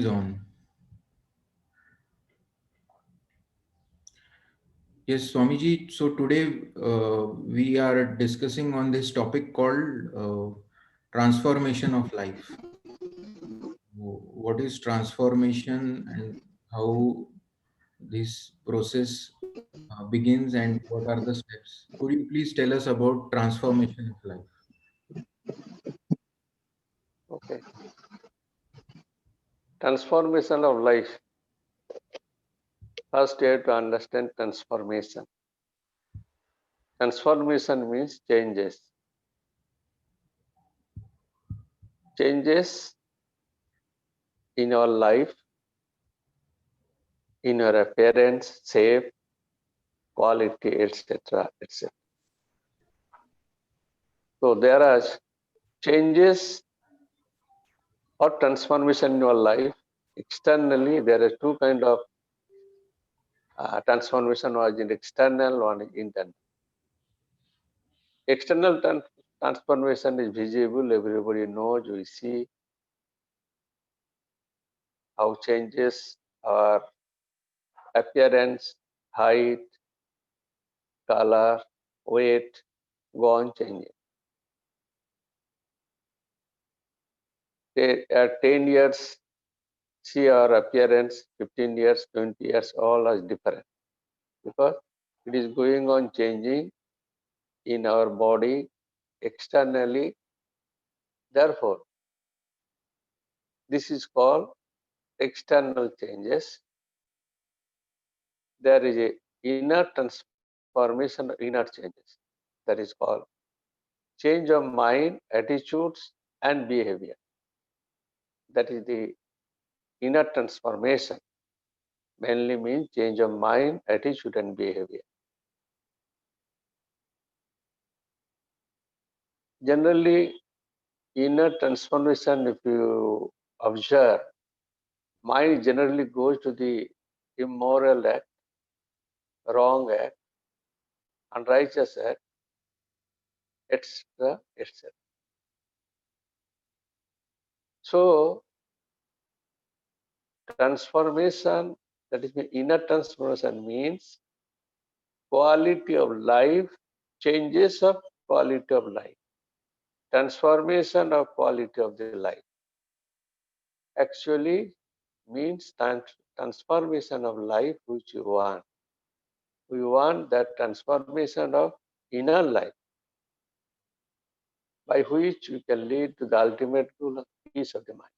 Is on. Yes, Swamiji. So today we are discussing on this topic called transformation of life. What is transformation and how this process begins and what are the steps? Could you please tell us about transformation of life? Okay. Transformation of life. First, you have to understand transformation. Transformation means changes. Changes in your life, in your appearance, shape, quality, etc. etc. So there are changes or transformation in your life. Externally, there are two kind of transformation. One is external, one is internal. External transformation is visible. Everybody knows. We see how changes our appearance, height, color, weight go on changing. At 10 years, see our appearance, 15 years, 20 years, all are different because it is going on changing in our body externally. Therefore, this is called external changes. There is a inner transformation, inner changes. That is called change of mind, attitudes, and behavior. That is the inner transformation. Mainly means change of mind, attitude, and behavior. Generally, inner transformation, if you observe, mind generally goes to the immoral act, wrong act, unrighteous act, etc. etc. So, transformation, that is the inner transformation, means quality of life, changes of quality of life, transformation of quality of the life. Actually means transformation of life which you want. We want that transformation of inner life by which we can lead to the ultimate goal of peace of the mind.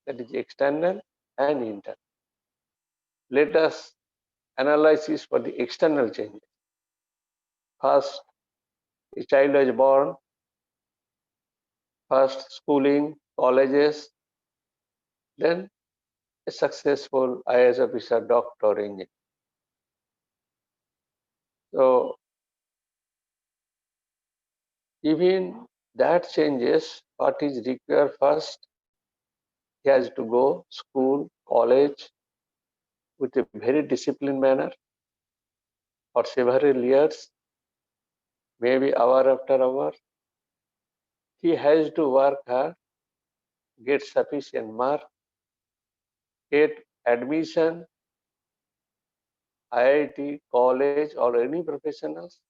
That is external and internal. Let us analyze this for the external changes. First, a child is born, first schooling, colleges, then a successful IAS officer, doctor, engineer. So, even that changes, what is required first, he has to go school, college with a very disciplined manner for several years, maybe hour after hour. He has to work hard, get sufficient mark, get admission, IIT, college, or any professionals.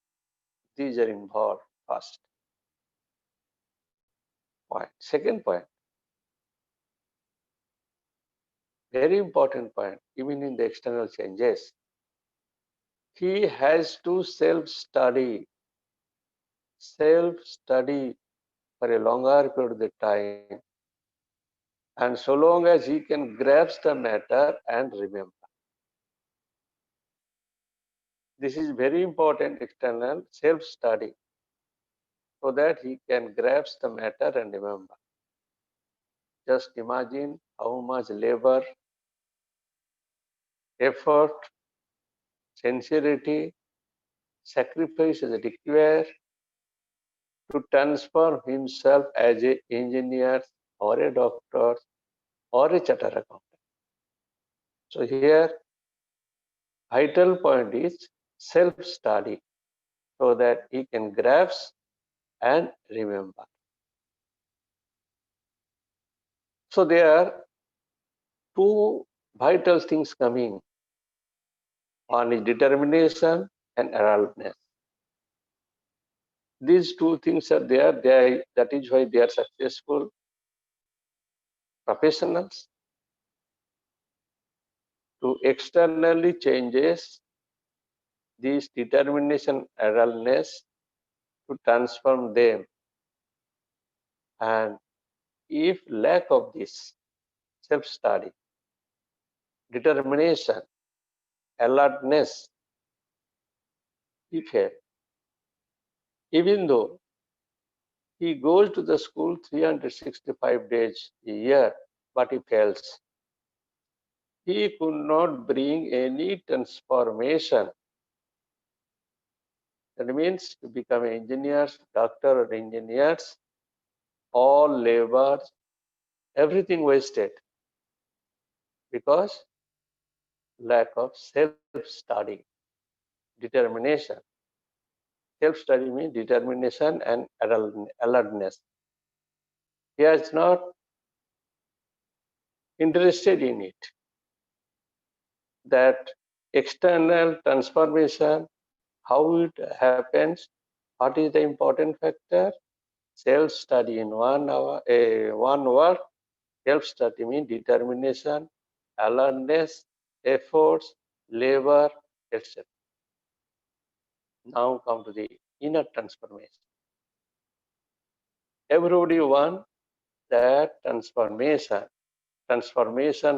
These are involved first. Point. Second point, very important point, even in the external changes, he has to self-study for a longer period of time. And so long as he can grasp the matter and remember. This is very important, external self-study, so that he can grasp the matter and remember. Just imagine how much labor, effort, sincerity, sacrifice is required to transform himself as an engineer or a doctor or a chartered accountant. So here, vital point is self-study, so that he can grasp and remember. So there, two vital things coming. One is determination and alertness. These two things are there. That is why they are successful professionals. To externally changes this determination, alertness to transform them. And if lack of this self-study, determination, alertness, he fail. Even though he goes to the school 365 days a year, but he fails. He could not bring any transformation. That means to become engineers, doctor or engineers, all labor, everything wasted because lack of self-study, determination. Self-study means determination and alertness. He is not interested in it. That external transformation, how it happens, what is the important factor? Self-study in 1 hour, one word. Self-study means determination, alertness, efforts, labor, etc. Now come to the inner transformation. Everybody wants that transformation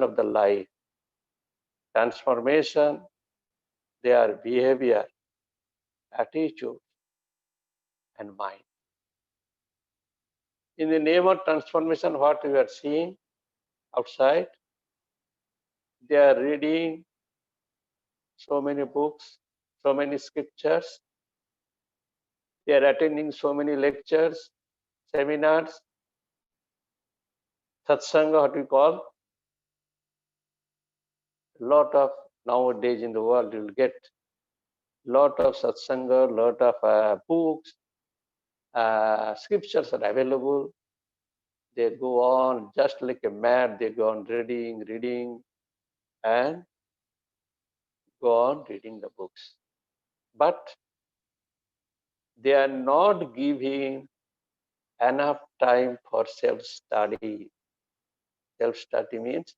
of the life, transformation, their behavior, attitude, and mind. In the name of transformation, what we are seeing outside, they are reading so many books, so many scriptures, they are attending so many lectures, seminars, satsanga, what we call. A lot of nowadays in the world, you will get lot of satsanga, lot of books, scriptures are available. They go on just like a mad, they go on reading, and go on reading the books. But they are not giving enough time for self-study. Self-study means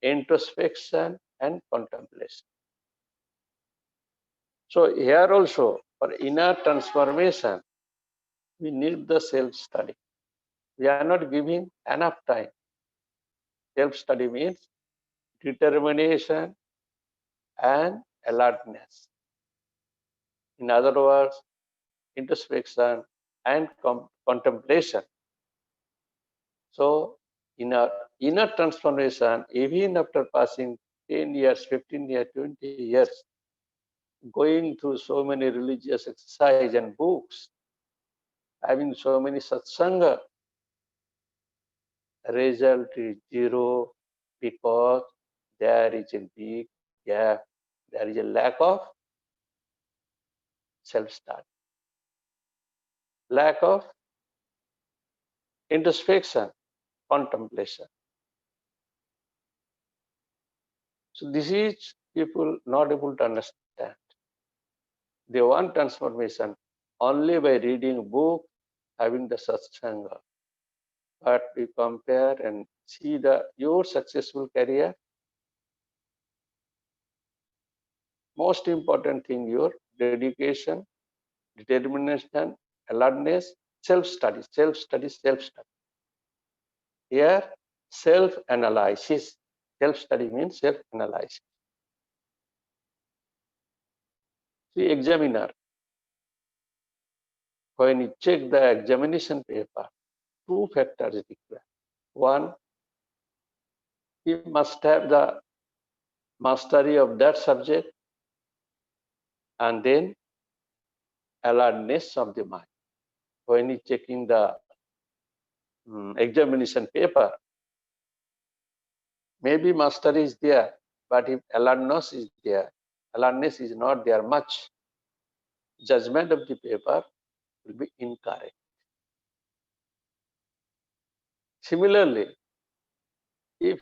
introspection and contemplation. So here also, for inner transformation, we need the self-study. We are not giving enough time. Self-study means determination and alertness. In other words, introspection and contemplation. So in our inner transformation, even after passing 10 years, 15 years, 20 years, going through so many religious exercise and books, having so many satsanga, result is zero because there is a big gap. There is a lack of self-study, lack of introspection, contemplation. So this is people not able to understand. They want transformation only by reading book, having the satsanga. But we compare and see your successful career. Most important thing, your dedication, determination, alertness, self-study, self-study, self-study. Here, self-analysis. Self-study means self-analysis. See, examiner, when you check the examination paper, two factors required. One, he must have the mastery of that subject, and then alertness of the mind. When he checking the examination paper, maybe mastery is there, but if alertness is there, alertness is not there much, judgment of the paper will be incorrect. Similarly, if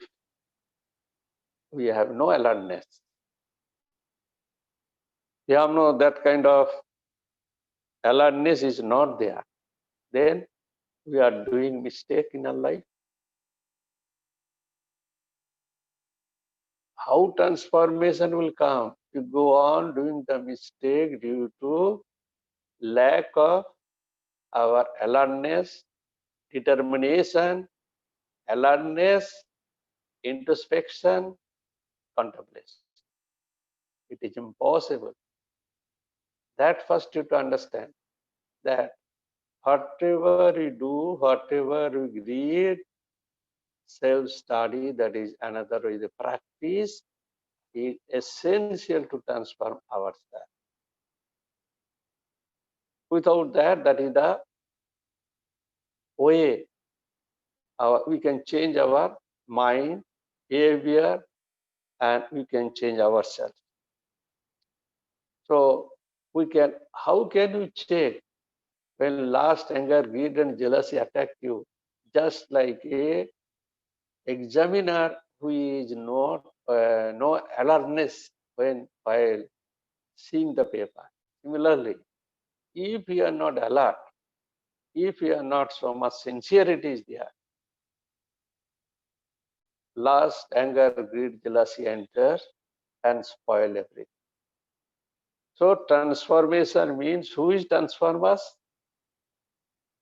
we have no alertness. We have no that kind of alertness is not there. Then we are doing mistake in our life. How transformation will come? You go on doing the mistake due to lack of our alertness, determination, alertness, introspection, contemplation. It is impossible. That first you to understand that whatever we do, whatever we read, self-study, that is another way, the practice is essential to transform ourselves. Without that, that is the way we can change our mind, behavior, and we can change ourselves. So how can we check when lust, anger, greed, and jealousy attack you? Just like a examiner who is not no alertness while seeing the paper. Similarly, if you are not alert, if you are not so much sincerity is there, lust, anger, greed, jealousy enters and spoil everything. So transformation means who is transformers?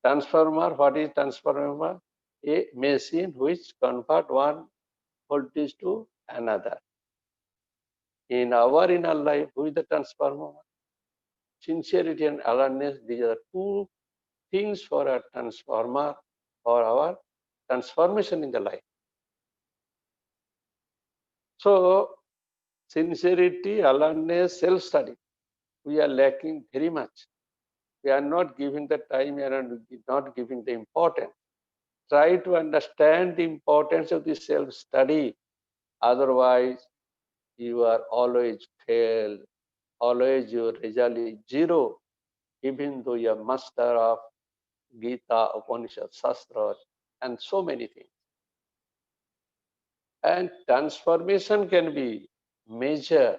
Transformer, what is transformer? A machine which convert one voltage to another. In our inner life, who is the transformer? Sincerity and awareness, these are two things for a transformer or our transformation in the life. So sincerity, awareness, self-study, we are lacking very much. We are not giving the time and not giving the importance. Try to understand the importance of the self-study. Otherwise, you are always fail. Always your result is zero, even though you are master of Gita, Upanishad, Shastra, and so many things. And transformation can be measured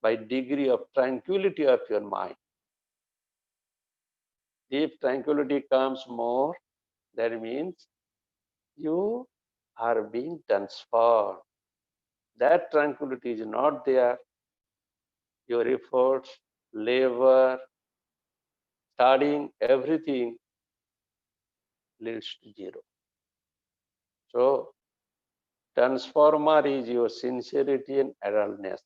by degree of tranquility of your mind. If tranquility comes more, that means you are being transformed. That tranquility is not there. Your efforts, labor, studying, everything leads to zero. So transformer is your sincerity and awareness.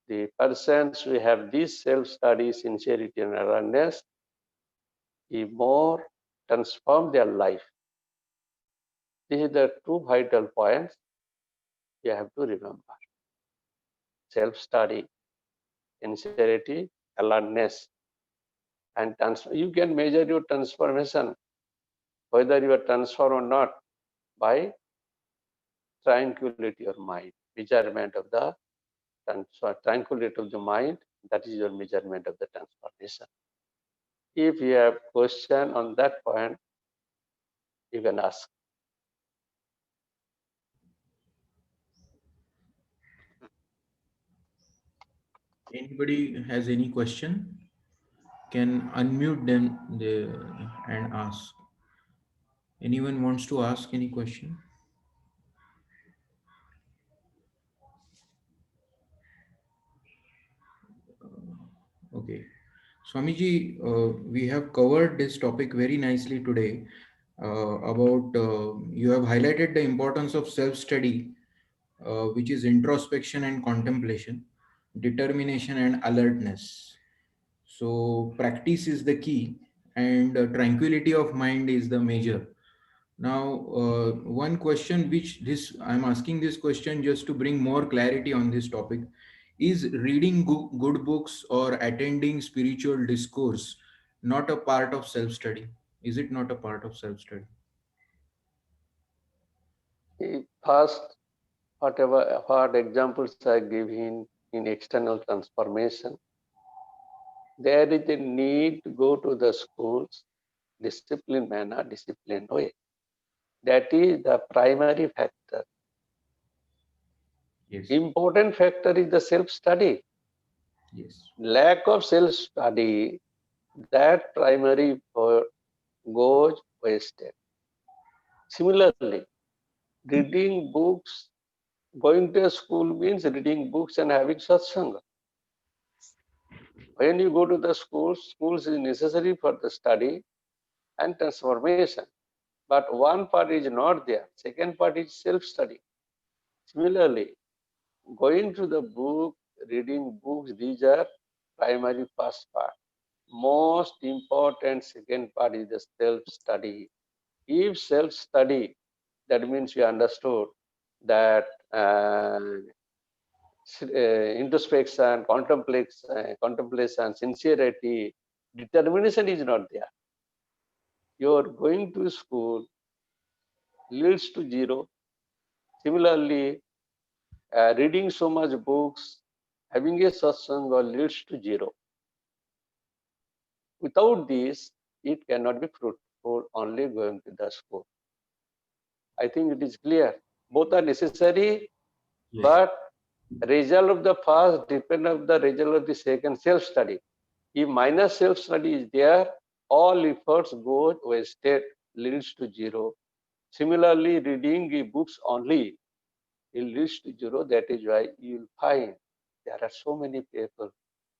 The persons who have this self-study, sincerity and awareness, is more transform their life. These are the two vital points you have to remember. Self-study, sincerity, awareness, and you can measure your transformation, whether you are transformed or not, by tranquility of mind, measurement of the tranquility of the mind. That is your measurement of the transformation. If you have question on that point, you can ask. Anybody has any question can unmute them and ask. Anyone wants to ask any question? Okay. Swamiji, we have covered this topic very nicely today about you have highlighted the importance of self-study, which is introspection and contemplation, determination and alertness. So practice is the key, and tranquility of mind is the major. Now, one question which this I'm asking this question just to bring more clarity on this topic is reading good books or attending spiritual discourse not a part of self study? Is it not a part of self study? First, what examples I give in external transformation, there is a need to go to the schools, disciplined manner, disciplined way. That is the primary factor. Yes. Important factor is the self-study. Yes. Lack of self-study, that primary goes wasted. Similarly, reading books, going to a school means reading books and having satsanga. When you go to the schools is necessary for the study and transformation. But one part is not there. Second part is self-study. Similarly, going to the book, reading books, these are primary first part. Most important second part is the self-study. If self-study, that means you understood that introspection, contemplation, sincerity, determination is not there. Your going to school leads to zero. Similarly, reading so much books, having a satsanga leads to zero. Without this, it cannot be fruitful, only going to the school. I think it is clear. Both are necessary, Yes. but result of the first depend on the result of the second, self-study. If minus self-study is there, all efforts go wasted, leads to zero. Similarly, reading the books only, it leads to zero. That is why you will find there are so many people,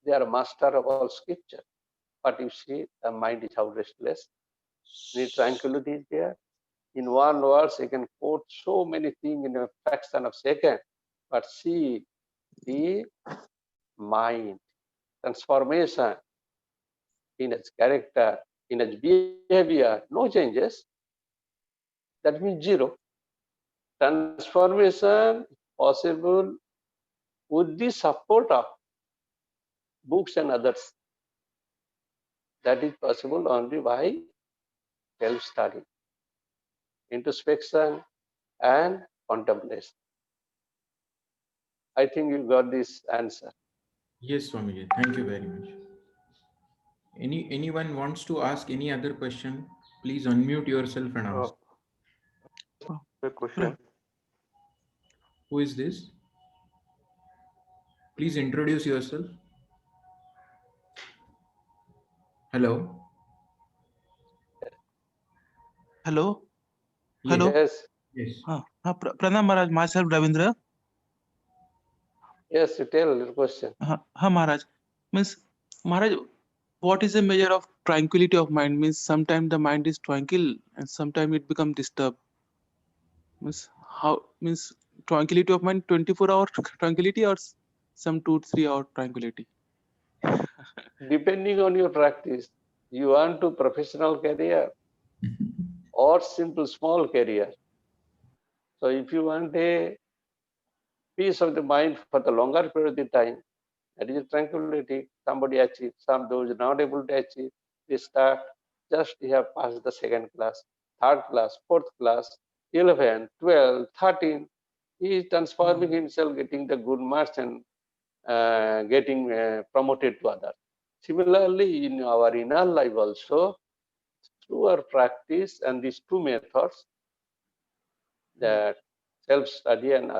they are master of all scripture. But you see, the mind is how restless. Need tranquility is there. In one verse, you can quote so many things in a fraction of second. But see the mind, transformation in its character, in its behavior, no changes. That means zero. Transformation possible with the support of books and others. That is possible only by self-study, introspection, and contemplation. I think you got this answer. Yes, Swamiji. Thank you very much. Anyone wants to ask any other question? Please unmute yourself and ask. The question. Who is this? Please introduce yourself. Hello. Hello. Yes. Hello. Yes, Yes. Pranam Maharaj, myself Ravindra. yes, you tell your question. Maharaj. Means, Maharaj, what is the measure of tranquility of mind? Means sometimes the mind is tranquil and sometimes it becomes disturbed. Means tranquility of mind 24-hour tranquility or some 2-3 hour tranquility? Depending on your practice, you want to professional career or simple small career. So if you want a peace of the mind for the longer period of time, that is a tranquility. Somebody achieve, some those not able to achieve, they start just you have passed the second class, third class, fourth class, 11, 12, 13. He is transforming himself, getting the good marks and getting promoted to others. Similarly, in our inner life also, through our practice and these two methods, that self-study and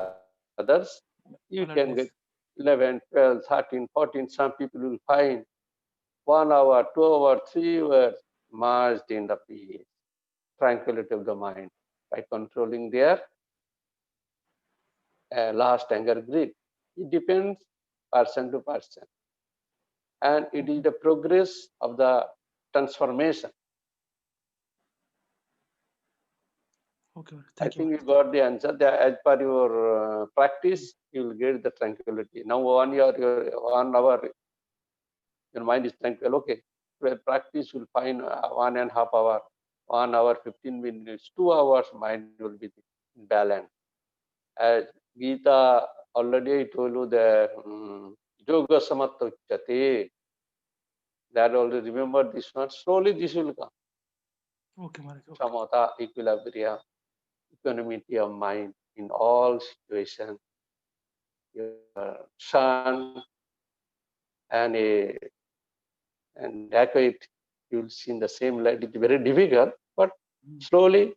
others, you can get 11, 12, 13, 14. Some people will find 1 hour, 2 hours, 3 hours merged in the peace, tranquility of the mind by controlling their lust, anger, greed. It depends person to person. And it is the progress of the transformation. Okay. I think you got the answer. As per your practice, you will get the tranquility. Now 1 year, 1 hour, your mind is tranquil. Okay. Where practice, you'll find 1.5 hour, 1 hour, 15 minutes, 2 hours, mind will be balanced. As Gita already I told you the yoga samatva uchyate. That already remember this one. Slowly this will come. Okay, Maharaj. Okay. Samatha, equilibrium, equanimity of mind in all situations. Your son and Dacoit, you will see in the same light. It's very difficult, but slowly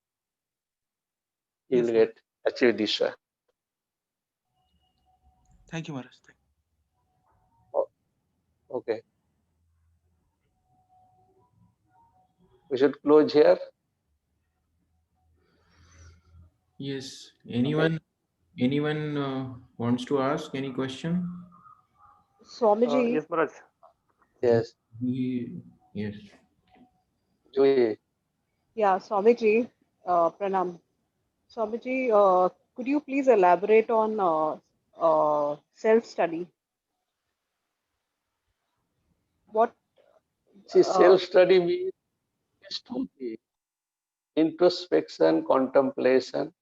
you will get achieve this. Thank you, Maharaj. Okay. We should close here. Yes. Anyone wants to ask any question? Swamiji, Yes, Maharaj. Yes. Yes. Joy. yeah, Swamiji, Pranam. Swamiji, could you please elaborate on self-study? What, See, uh, self-study means these two things: introspection, contemplation,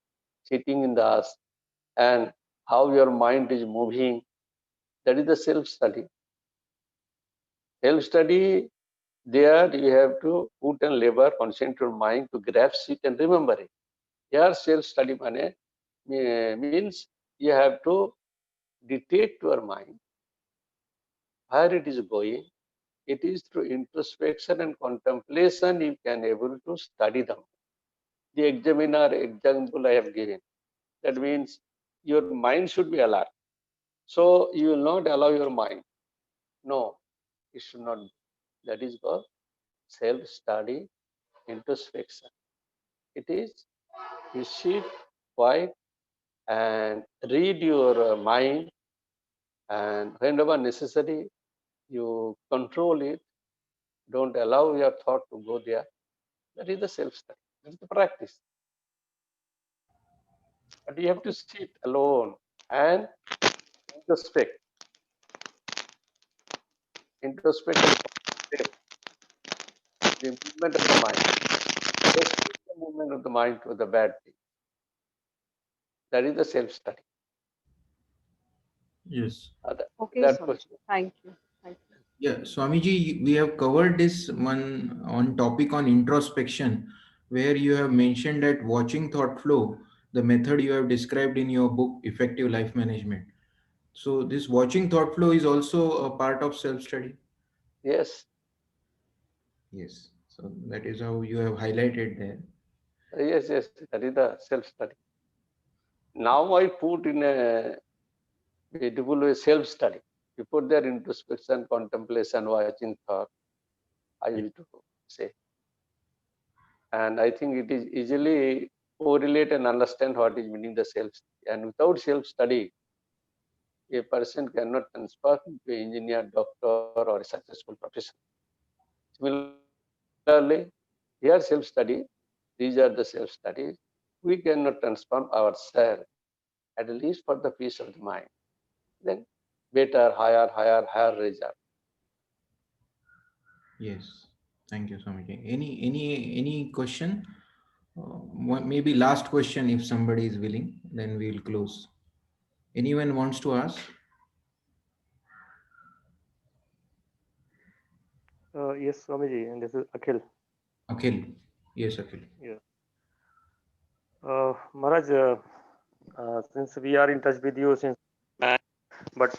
sitting in the house, and how your mind is moving. That is the self-study. Self-study, there you have to put and labor, concentrate your mind to grasp it and remember it. Here, self-study means you have to detect your mind, where it is going. It is through introspection and contemplation you can able to study them. The examiner example I have given. That means your mind should be alert. So you will not allow your mind. No, it should not be. That is called self-study, introspection. It is you sit quiet and read your mind, and whenever necessary, you control it. Don't allow your thought to go there. That is the self-study. That is the practice. But you have to sit alone and introspect. Introspect and contemplate the movement of the mind. Restrict the movement of the mind to the bad thing. That is the self-study. Yes. okay, That Swamiji. question. Thank you. Thank you. Yeah, Swamiji, we have covered this one on topic on introspection, where you have mentioned that watching thought flow, the method you have described in your book, Effective Life Management. So this watching thought flow is also a part of self-study. Yes. Yes. So that is how you have highlighted there. Yes, yes. That is the self-study. Now I put in a beautiful way self-study. You put there introspection, contemplation, watching thought, I used to say. And I think it is easily correlate and understand what is meaning the self. And without self-study, a person cannot transfer to an engineer, doctor, or a successful professional. Similarly, here self-study, these are the self-studies. We cannot transform ourselves, at least for the peace of the mind. Then better, higher result. Yes. Thank you, Swamiji. Any question? Maybe last question if somebody is willing, then we'll close. Anyone wants to ask? Yes, Swamiji, and this is Akhil. Akhil. Yes, Akhil. Yeah. Maharaj, since we are in touch with you since, but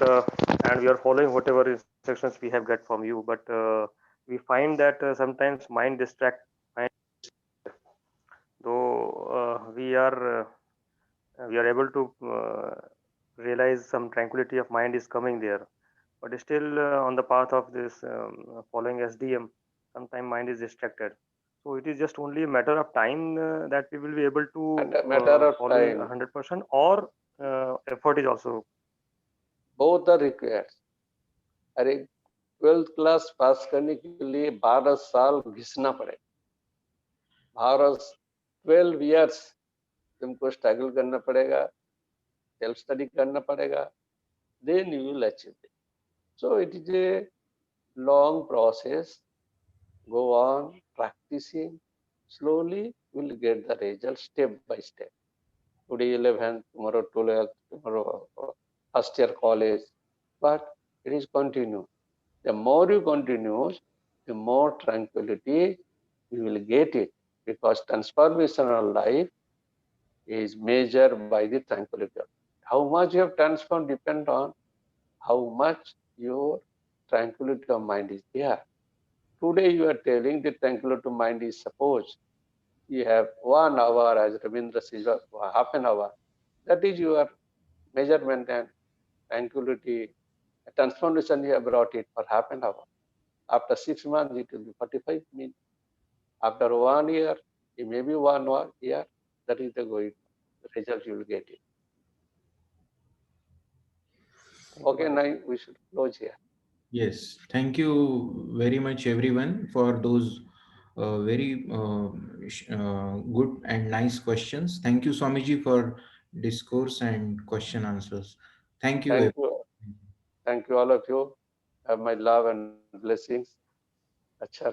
and we are following whatever instructions we have got from you, but we find that sometimes mind distract. Mind, though we are able to realize some tranquility of mind is coming there, but still on the path of this following SDM, sometimes mind is distracted. So it is just only a matter of time that we will be able to Matter of follow in time. 100%, or effort is also. Both are required. अरे 12th class pass करने के लिए 12 साल घिसना पड़ेगा. 12 years तुमको struggle करना पड़ेगा, self study करना पड़ेगा, then you will achieve it. So it is a long process. Go on practicing. Slowly you will get the result step by step. Today 11th, tomorrow 12th, tomorrow first year college. But it is continuous. The more you continue, the more tranquility you will get it, because transformational life is measured by the tranquility. How much you have transformed depend on how much your tranquility of mind is there. Today you are telling the tranquility of mind is, suppose you have 1 hour, as Ravindra says, half an hour. That is your measurement, and tranquility, transformation you have brought it for half an hour. After 6 months, it will be 45 minutes. After 1 year, it may be 1 year. That is the good result you will get it. Thank you, Okay, Maharaj. now we should close here. Yes, thank you very much, everyone, for those very good and nice questions. Thank you, Swamiji, for discourse and question answers. Thank you. Thank you. Thank you, all of you. Have my love and blessings. Acha